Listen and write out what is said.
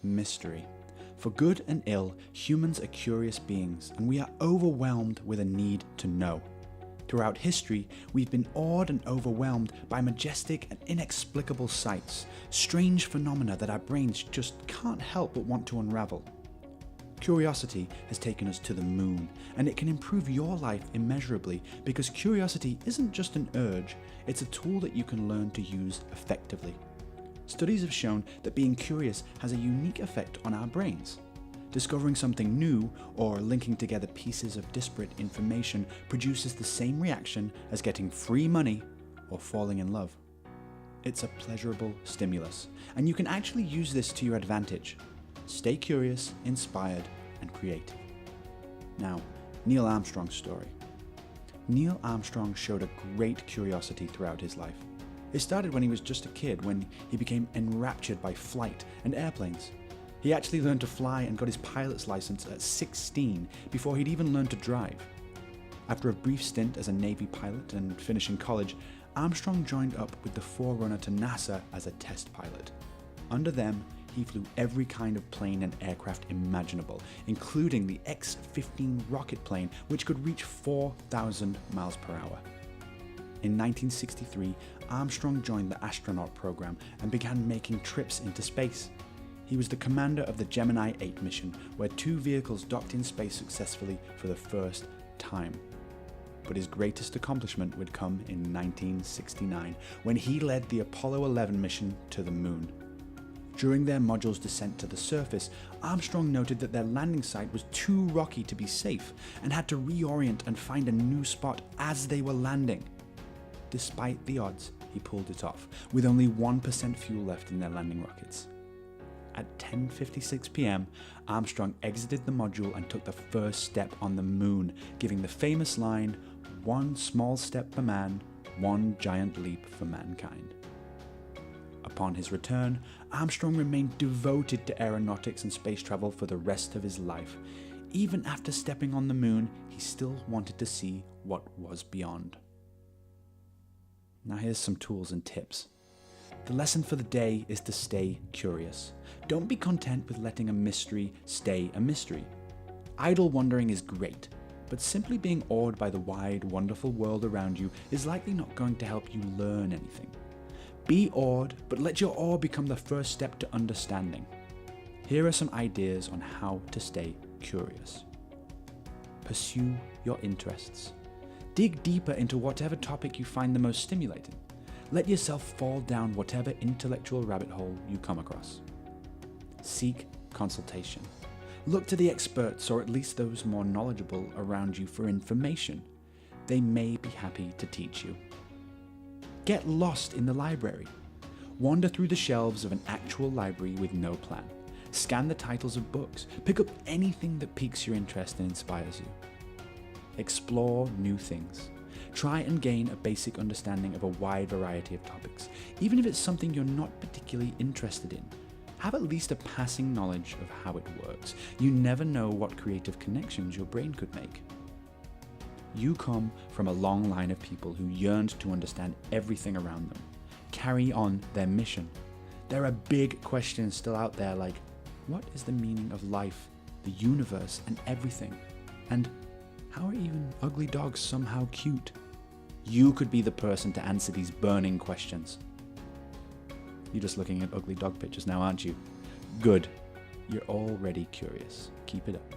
Mystery. For good and ill, humans are curious beings, and we are overwhelmed with a need to know. Throughout history, we've been awed and overwhelmed by majestic and inexplicable sights, strange phenomena that our brains just can't help but want to unravel. Curiosity has taken us to the moon, and it can improve your life immeasurably because curiosity isn't just an urge, it's a tool that you can learn to use effectively. Studies have shown that being curious has a unique effect on our brains. Discovering something new or linking together pieces of disparate information produces the same reaction as getting free money or falling in love. It's a pleasurable stimulus, and you can actually use this to your advantage. Stay curious, inspired, and creative. Now, Neil Armstrong's story. Neil Armstrong showed a great curiosity throughout his life. It started when he was just a kid, when he became enraptured by flight and airplanes. He actually learned to fly and got his pilot's license at 16 before he'd even learned to drive. After a brief stint as a Navy pilot and finishing college, Armstrong joined up with the forerunner to NASA as a test pilot. Under them, he flew every kind of plane and aircraft imaginable, including the X-15 rocket plane, which could reach 4,000 miles per hour. In 1963, Armstrong joined the astronaut program and began making trips into space. He was the commander of the Gemini 8 mission, where 2 vehicles docked in space successfully for the first time. But his greatest accomplishment would come in 1969, when he led the Apollo 11 mission to the moon. During their module's descent to the surface, Armstrong noted that their landing site was too rocky to be safe and had to reorient and find a new spot as they were landing. Despite the odds, he pulled it off, with only 1% fuel left in their landing rockets. At 10:56 p.m., Armstrong exited the module and took the first step on the moon, giving the famous line, "One small step for man, one giant leap for mankind." Upon his return, Armstrong remained devoted to aeronautics and space travel for the rest of his life. Even after stepping on the moon, he still wanted to see what was beyond. Now here's some tools and tips. The lesson for the day is to stay curious. Don't be content with letting a mystery stay a mystery. Idle wondering is great, but simply being awed by the wide, wonderful world around you is likely not going to help you learn anything. Be awed, but let your awe become the first step to understanding. Here are some ideas on how to stay curious. Pursue your interests. Dig deeper into whatever topic you find the most stimulating. Let yourself fall down whatever intellectual rabbit hole you come across. Seek consultation. Look to the experts, or at least those more knowledgeable around you, for information. They may be happy to teach you. Get lost in the library. Wander through the shelves of an actual library with no plan. Scan the titles of books. Pick up anything that piques your interest and inspires you. Explore new things. Try and gain a basic understanding of a wide variety of topics, even if it's something you're not particularly interested in. Have at least a passing knowledge of how it works. You never know what creative connections your brain could make. You come from a long line of people who yearned to understand everything around them. Carry on their mission. There are big questions still out there like, what is the meaning of life, the universe, and everything? And how are even ugly dogs somehow cute? You could be the person to answer these burning questions. You're just looking at ugly dog pictures now, aren't you? Good. You're already curious. Keep it up.